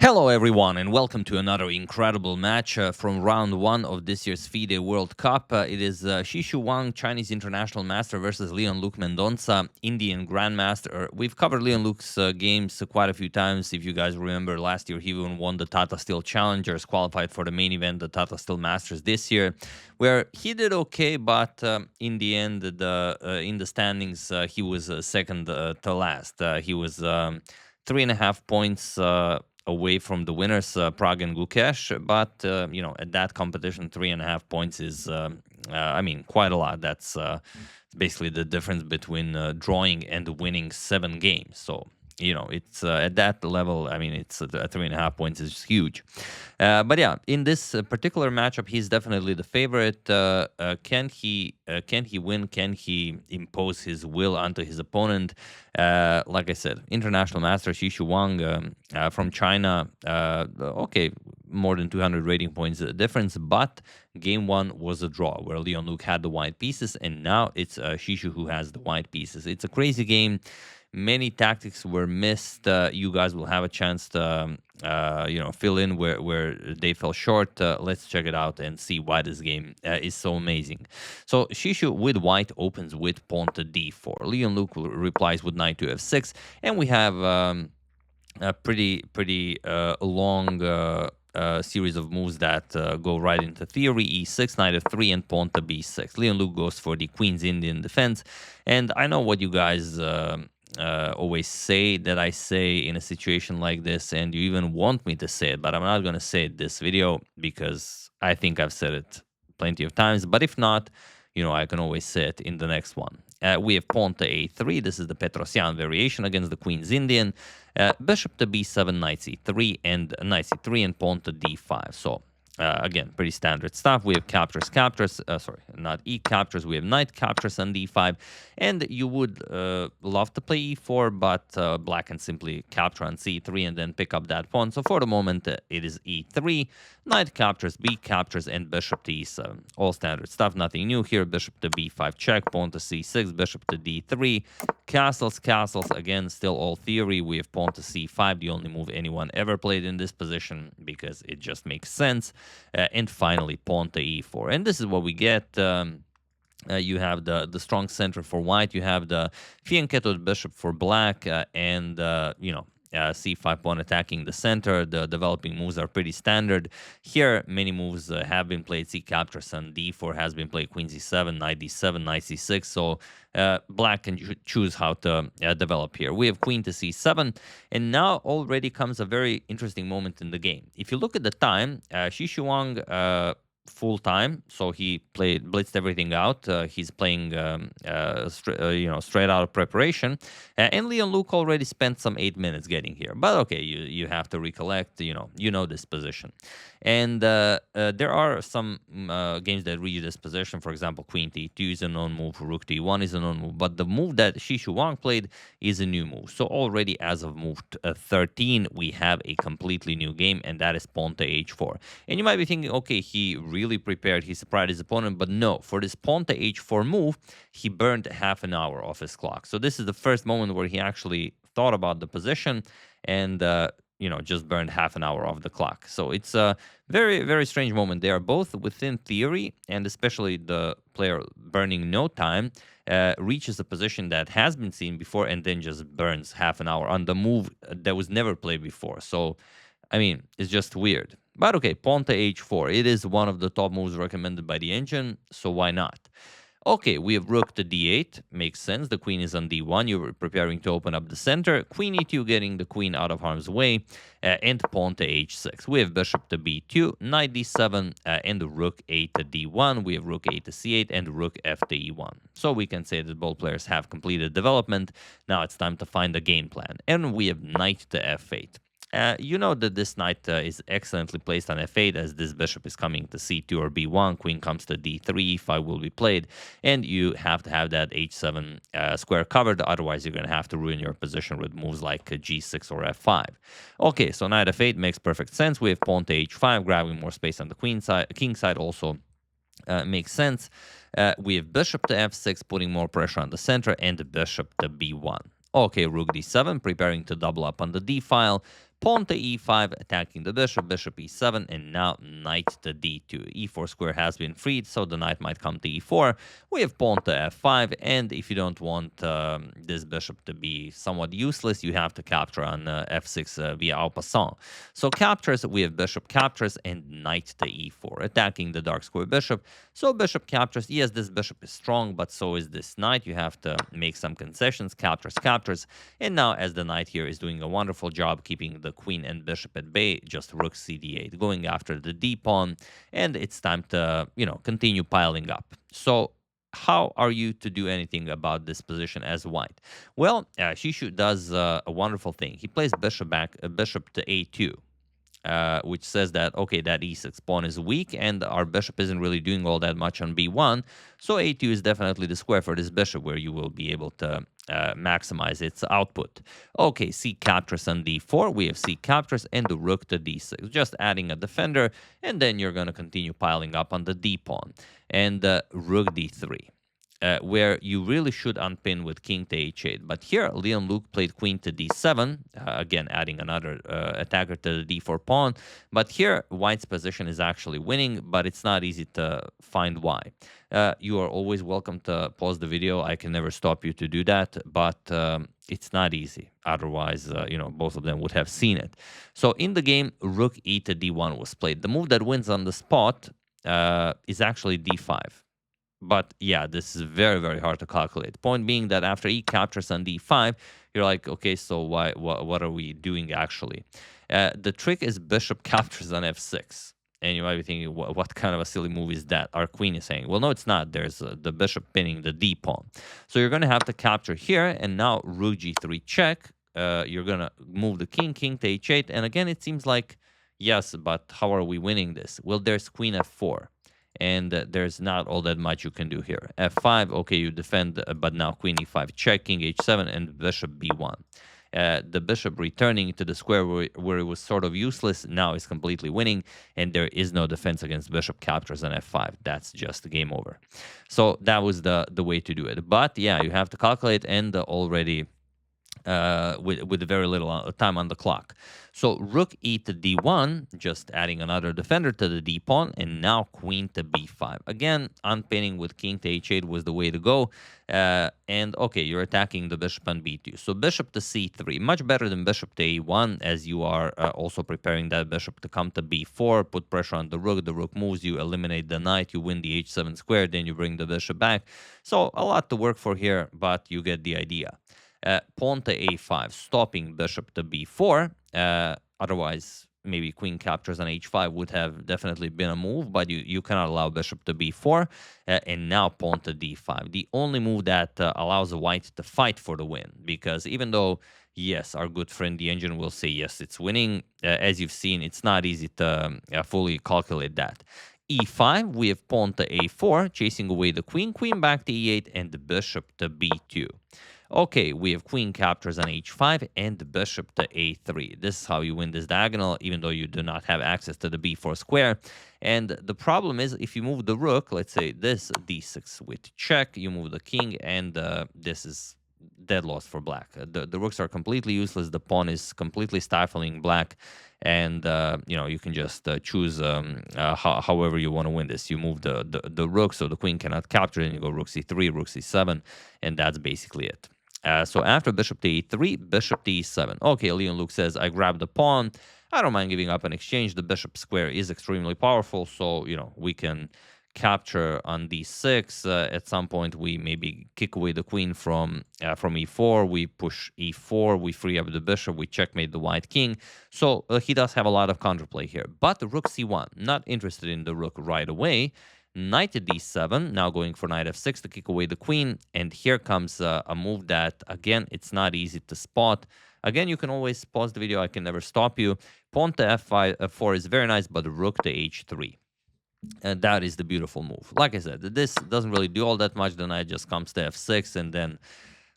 Hello everyone and welcome to another incredible match from round 1 of this year's FIDE World Cup. It is Shixu Wang, Chinese International Master versus Leon-Luc Mendonca, Indian Grandmaster. We've covered Leon-Luc's games quite a few times. If you guys remember, last year he even won the Tata Steel Challengers, qualified for the main event, the Tata Steel Masters this year, where he did okay, but in the end, in the standings, he was second to last. He was 3.5 points away from the winners, Prague and Gukesh, but at that competition, 3.5 points is, quite a lot. That's basically the difference between drawing and winning 7 games. So it's at that level. I mean, it's 3.5 points is huge. But yeah, in this particular matchup, he's definitely the favorite. Can he win? Can he impose his will onto his opponent? Like I said, international master Shixu Wang from China. Okay, more than 200 rating points difference, but game 1 was a draw where Leon-Luc had the white pieces, and now it's Shixu who has the white pieces. It's a crazy game. Many tactics were missed. You guys will have a chance to fill in where they fell short. Let's check it out and see why this game is so amazing. So Shixu with white opens with pawn to d4. Leon-Luc replies with knight to f6, and we have a pretty long series of moves that go right into theory. E6, knight f3, and pawn to b6. Leon-Luc goes for the Queen's Indian defense, and I know what you guys always say that I say in a situation like this, and you even want me to say it, but I'm not going to say it this video because I think I've said it plenty of times. But if not, I can always say it in the next one. We have pawn to a3. This is the Petrosian variation against the Queen's Indian. Bishop to b7, knight c3, and knight c3, and pawn to d5. So again, pretty standard stuff. We have captures, sorry, not e captures. We have knight captures on d5, and you would love to play e4, but black can simply capture on c3 and then pick up that pawn. So for the moment, it is e3, knight captures, b captures, and bishop to e7. All standard stuff, nothing new here. Bishop to b5 check, pawn to c6, bishop to d3, castles, again, still all theory. We have pawn to c5, the only move anyone ever played in this position because it just makes sense. And finally, pawn to e4. And this is what we get. You have the strong center for white. You have the fianchettoed bishop for black, and c5 pawn attacking the center. The developing moves are pretty standard. Here, many moves have been played. C captures on d4 has been played. Queen c7, knight d7, knight c6. So black can choose how to develop here. We have queen to c7, and now already comes a very interesting moment in the game. If you look at the time, Shixu Wang full time, so he blitzed everything out. He's playing straight out of preparation, and Leon-Luc already spent some 8 minutes getting here. But okay, you have to recollect. You know this position, and there are some games that read this position. For example, queen t2 is a known move, rook t1 is a known move, but the move that Shixu Wang played is a new move. So already as of move 13, we have a completely new game, and that is pawn to h4. And you might be thinking, okay, he really prepared, he surprised his opponent, but no, for this pawn to h4 move, he burned half an hour off his clock. So this is the first moment where he actually thought about the position and just burned half an hour off the clock. So it's a very, very strange moment. They are both within theory, and especially the player burning no time reaches a position that has been seen before and then just burns half an hour on the move that was never played before. So, I mean, it's just weird. But okay, pawn to h4. It is one of the top moves recommended by the engine, so why not? Okay, we have rook to d8. Makes sense. The queen is on d1. You're preparing to open up the center. Queen e2, getting the queen out of harm's way. And pawn to h6. We have bishop to b2, knight d7, and rook a to d1. We have rook a to c8 and rook f to e1. So we can say that both players have completed development. Now it's time to find a game plan. And we have knight to f8. You know that this knight is excellently placed on f8, as this bishop is coming to c2 or b1. Queen comes to d3, e5 will be played, and you have to have that h7 square covered. Otherwise, you're going to have to ruin your position with moves like g6 or f5. Okay, so knight f8 makes perfect sense. We have pawn to h5, grabbing more space on the queen side. King side also makes sense. We have bishop to f6, putting more pressure on the center, and bishop to b1. Okay, rook d7, preparing to double up on the d file. Pawn to e5, attacking the bishop, bishop e7, and now knight to d2. e4 square has been freed, so the knight might come to e4. We have pawn to f5, and if you don't want this bishop to be somewhat useless, you have to capture on f6 via en passant. So captures, we have bishop captures, and knight to e4, attacking the dark square bishop. So bishop captures, yes, this bishop is strong, but so is this knight. You have to make some concessions, captures, and now as the knight here is doing a wonderful job keeping the queen and bishop at bay, just rook cd8, going after the d pawn, and it's time to, continue piling up. So how are you to do anything about this position as white? Well, Shixu does a wonderful thing. He plays bishop to a2. Which says that, okay, that e6 pawn is weak and our bishop isn't really doing all that much on b1. So a2 is definitely the square for this bishop where you will be able to maximize its output. Okay, c captures on d4. We have c captures and the rook to d6. Just adding a defender, and then you're going to continue piling up on the d pawn. And rook d3. Where you really should unpin with king to h8. But here, Leon Luke played queen to d7, again adding another attacker to the d4 pawn. But here, white's position is actually winning, but it's not easy to find why. You are always welcome to pause the video. I can never stop you to do that, but it's not easy. Otherwise, both of them would have seen it. So in the game, rook e to d1 was played. The move that wins on the spot is actually d5. But yeah, this is very, very hard to calculate. Point being that after e captures on d5, you're like, okay, so what are we doing actually? The trick is bishop captures on f6. And you might be thinking, what kind of a silly move is that? Our queen is saying, well, no, it's not. There's the bishop pinning the d pawn. So you're going to have to capture here, and now rook g3 check. You're going to move the king to h8. And again, it seems like, yes, but how are we winning this? Well, there's queen f4. And there's not all that much you can do here. f5, okay, you defend, but now queen e5 check, king h7, and bishop b1. The bishop returning to the square where it was sort of useless now is completely winning, and there is no defense against bishop captures on f5. That's just game over. So that was the way to do it. But yeah, you have to calculate, and already with very little time on the clock. So rook e to d1, just adding another defender to the d pawn, and now queen to b5. Again, unpinning with king to h8 was the way to go. And okay, you're attacking the bishop on b2. So bishop to c3, much better than bishop to a1, as you are also preparing that bishop to come to b4, put pressure on the rook moves, you eliminate the knight, you win the h7 square, then you bring the bishop back. So a lot to work for here, but you get the idea. Pawn to a5, stopping bishop to b4. Otherwise, maybe queen captures on h5 would have definitely been a move, but you cannot allow bishop to b4. And now pawn to d5. The only move that allows white to fight for the win, because even though, yes, our good friend the engine will say, yes, it's winning, as you've seen, it's not easy to fully calculate that. e5, we have pawn to a4, chasing away the queen back to e8, and the bishop to b2. Okay, we have queen captures on h5 and the bishop to a3. This is how you win this diagonal, even though you do not have access to the b4 square. And the problem is, if you move the rook, let's say this d6 with check, you move the king, and this is dead loss for black. The rooks are completely useless. The pawn is completely stifling black. And, you can just choose however you want to win this. You move the rook, so the queen cannot capture, and you go rook c3, rook c7, and that's basically it. So after bishop to e3, bishop to e7. Okay, Leon Luke says, I grab the pawn. I don't mind giving up an exchange. The bishop square is extremely powerful, so, we can capture on d6. At some point, we maybe kick away the queen from e4. We push e4. We free up the bishop. We checkmate the white king. So he does have a lot of counterplay here. But the rook c1, not interested in the rook right away. Knight to d7, now going for knight f6 to kick away the queen. And here comes a move that, again, it's not easy to spot. Again, you can always pause the video. I can never stop you. Pawn to f4 is very nice, but rook to h3. And that is the beautiful move. Like I said, this doesn't really do all that much. The knight just comes to f6, and then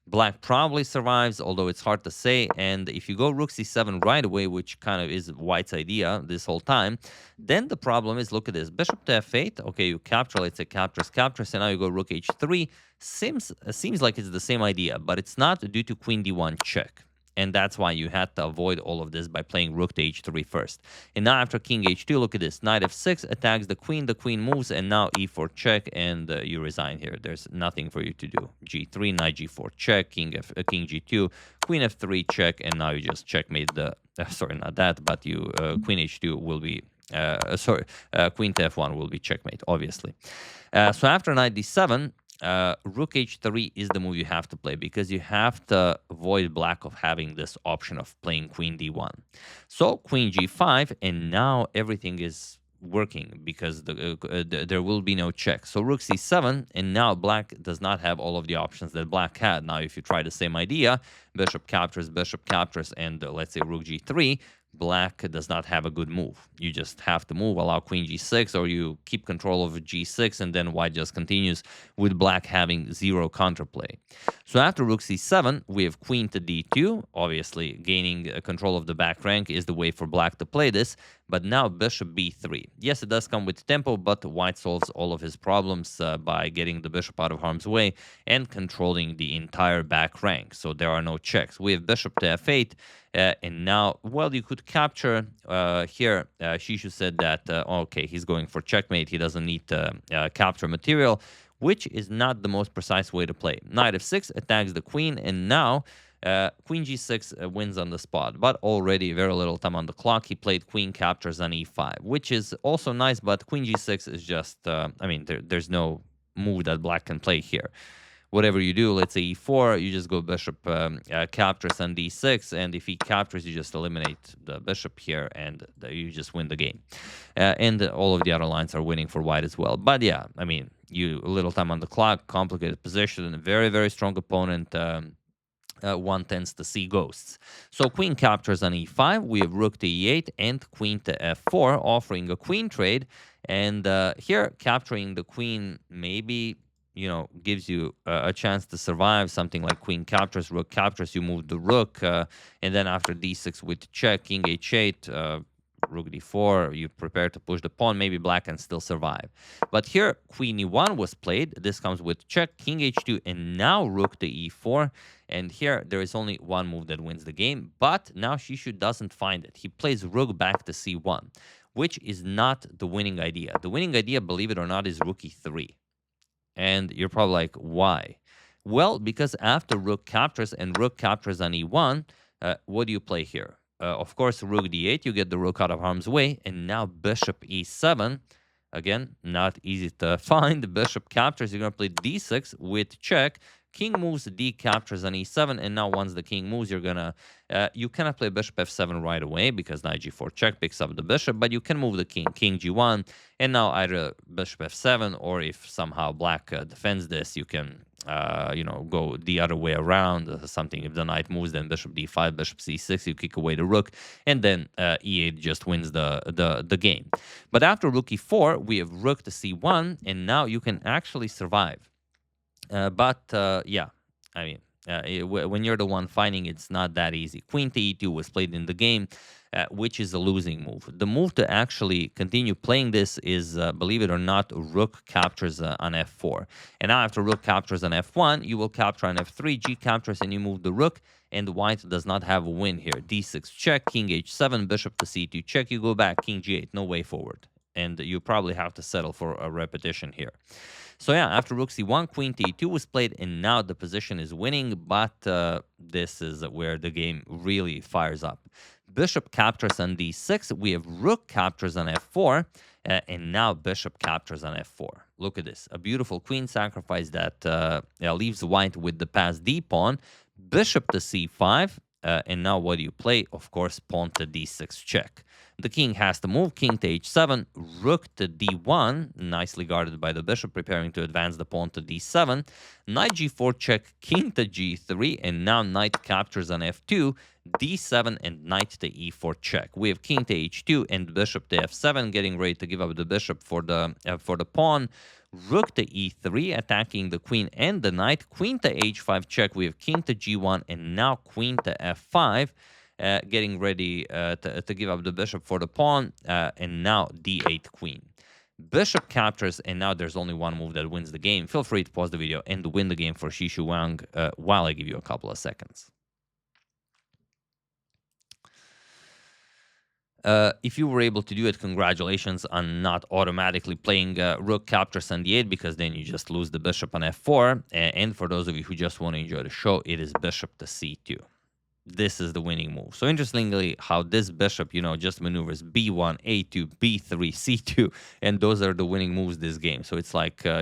black probably survives, although it's hard to say. And if you go rook c7 right away, which kind of is white's idea this whole time, then the problem is, look at this. Bishop to f8. Okay, you capture, let's say captures, and now you go rook h3. Seems like it's the same idea, but it's not due to queen d1 check. And that's why you had to avoid all of this by playing rook to h3 first. And now after king h2, look at this. Knight f6 attacks the queen moves, and now e4 check, and you resign here. There's nothing for you to do. g3, knight g4 check, king g2, queen f3 check, and now you just checkmate the... sorry, not that, but you queen h2 will be... queen to f1 will be checkmate, obviously. So after knight d7, rook h3 is the move you have to play, because you have to avoid black of having this option of playing queen d1. So queen g5, and now everything is working because there will be no check. So rook c7, and now black does not have all of the options that black had. Now if you try the same idea, bishop captures, and let's say rook g3, black does not have a good move. You just have to move, allow queen g6, or you keep control of g6, and then white just continues with black having zero counterplay. So after rook c7, we have queen to d2. Obviously, gaining control of the back rank is the way for black to play this. But now bishop b3. Yes, it does come with tempo, but white solves all of his problems by getting the bishop out of harm's way and controlling the entire back rank. So there are no checks. We have bishop to f8. And now, well, you could capture here. Shixu said that, okay, he's going for checkmate. He doesn't need to capture material, which is not the most precise way to play. Knight f6 attacks the queen, and now queen g6 wins on the spot. But already very little time on the clock. He played queen captures on e5, which is also nice, but queen g6 is just, I mean, there's no move that black can play here. Whatever you do, let's say e4, you just go bishop captures on d6, and if he captures, you just eliminate the bishop here, and you just win the game. And all of the other lines are winning for white as well. But yeah, I mean, a little time on the clock, complicated position, very, very strong opponent. One tends to see ghosts. So queen captures on e5, we have rook to e8 and queen to f4, offering a queen trade. And here, capturing the queen maybe, you know, gives you a chance to survive. Something like queen captures, rook captures, you move the rook, and then after d6 with check, king h8, rook d4, you prepare to push the pawn. Maybe black can still survive. But here, queen e1 was played. This comes with check, king h2, and now rook to e4. And here, there is only one move that wins the game. But now Shixu doesn't find it. He plays rook back to c1, which is not the winning idea. The winning idea, believe it or not, is rook e3. And you're probably like, why? Well, because after rook captures and rook captures on e1, what do you play here? Of course, rook d8, you get the rook out of harm's way, and now bishop e7. Again, not easy to find. Bishop captures, you're going to play d6 with check. King moves, d captures on e7, and now once the king moves, you're gonna you cannot play bishop f7 right away because knight g4 check picks up the bishop, but you can move the king, king g1, and now either bishop f7, or if somehow black defends this, you can you know, go the other way around. Something, if the knight moves, then bishop d5, bishop c6, you kick away the rook, and then e8 just wins the game. But after rook e4, we have rook to c1, and now you can actually survive. Yeah, I mean, when you're the one fighting, it's not that easy. Queen to e2 was played in the game, which is a losing move. The move to actually continue playing this is, believe it or not, rook captures on f4. And now after rook captures on f1, you will capture on f3, g captures, and you move the rook, and white does not have a win here. d6 check, king h7, bishop to c2 check, you go back, king g8, no way forward. And you probably have to settle for a repetition here. So yeah, after rook c1, queen to e2 was played, and now the position is winning, but this is where the game really fires up. Bishop captures on d6, we have rook captures on f4, and now bishop captures on f4. Look at this, a beautiful queen sacrifice that leaves white with the passed d-pawn, bishop to c5, and now what do you play? Of course, pawn to d6 check. The king has to move, king to h7, rook to d1, nicely guarded by the bishop, preparing to advance the pawn to d7, knight g4 check, king to g3, and now knight captures on f2, d7, and knight to e4 check. We have king to h2 and bishop to f7, getting ready to give up the bishop for the pawn. Rook to e3, attacking the queen and the knight. Queen to h5 check. We have king to g1, and now queen to f5. Getting ready to give up the bishop for the pawn, and now d8 queen. Bishop captures, and now there's only one move that wins the game. Feel free to pause the video and win the game for Shixu Wang while I give you a couple of seconds. If you were able to do it, congratulations on not automatically playing rook captures on d8, because then you just lose the bishop on f4. And for those of you who just want to enjoy the show, it is bishop to c2. This is the winning move. So interestingly, how this bishop, just maneuvers b1, a2, b3, c2, and those are the winning moves this game. So it's like, I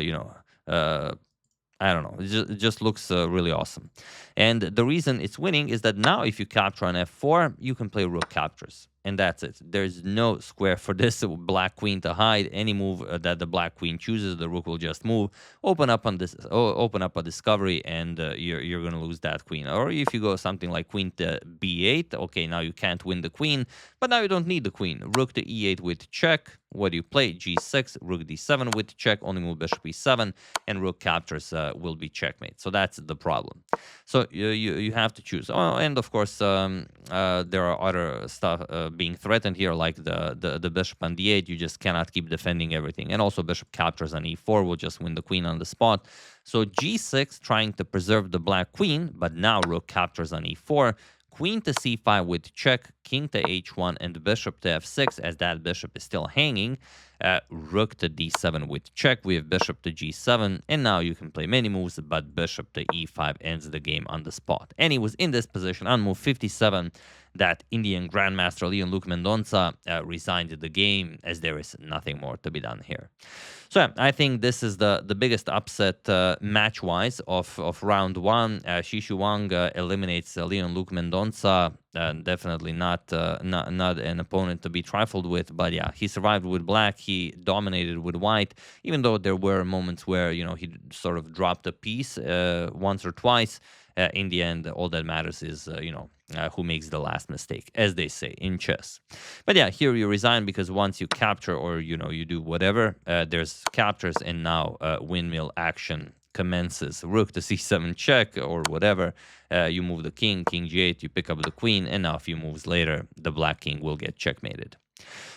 don't know. It just looks really awesome. And the reason it's winning is that now if you capture on f4, you can play rook captures. And that's it. There's no square for this black queen to hide. Any move that the black queen chooses, the rook will just move, open up a discovery, and you're going to lose that queen. Or if you go something like queen to b8, okay, now you can't win the queen, but now you don't need the queen. Rook to e8 with check. What do you play? g6, rook d7 with check, only move bishop e7, and rook captures will be checkmate. So that's the problem. So you have to choose. Oh, and of course, there are other stuff being threatened here, like the bishop on d8. You just cannot keep defending everything. And also bishop captures on e4 will just win the queen on the spot. So g6 trying to preserve the black queen, but now rook captures on e4. Queen to c5 with check, king to h1, and bishop to f6, as that bishop is still hanging. Rook to d7 with check. We have bishop to g7, and now you can play many moves, but bishop to e5 ends the game on the spot. And he was in this position on move 57 that Indian Grandmaster Leon-Luc Mendonca resigned the game, as there is nothing more to be done here. So yeah, I think this is the biggest upset match-wise of round one. Shixu Wang eliminates Leon-Luc Mendonca. Definitely not an opponent to be trifled with, but yeah, he survived with black. He dominated with white, even though there were moments where he sort of dropped a piece once or twice. In the end, all that matters is who makes the last mistake, as they say in chess. But yeah, here you resign because once you capture or you do whatever, there's captures, and now windmill action commences. Rook to c7 check or whatever. You move the king g8, you pick up the queen, and now a few moves later, the black king will get checkmated.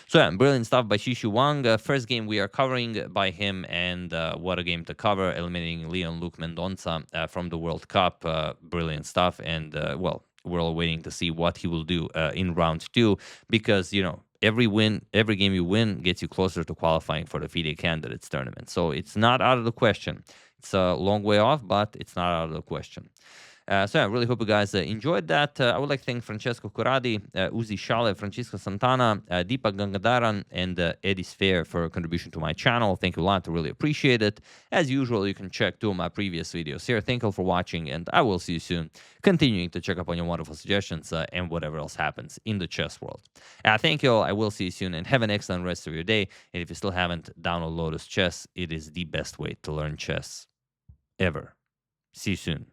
So yeah, brilliant stuff by Shixu Wang. First game we are covering by him, and what a game to cover, eliminating Leon-Luc Mendonca from the World Cup. Brilliant stuff, and well, we're all waiting to see what he will do in round two, because every game you win gets you closer to qualifying for the FIDE Candidates tournament. So it's not out of the question. It's a long way off, but it's not out of the question. So I really hope you guys enjoyed that. I would like to thank Francesco Corradi, Uzi Shale, Francisco Santana, Deepak Gangadaran, and Eddie Sphere for contribution to my channel. Thank you a lot. I really appreciate it. As usual, you can check two of my previous videos here. Thank you all for watching, and I will see you soon, continuing to check up on your wonderful suggestions and whatever else happens in the chess world. Thank you all. I will see you soon, and have an excellent rest of your day. And if you still haven't, download Lotus Chess. It is the best way to learn chess ever. See you soon.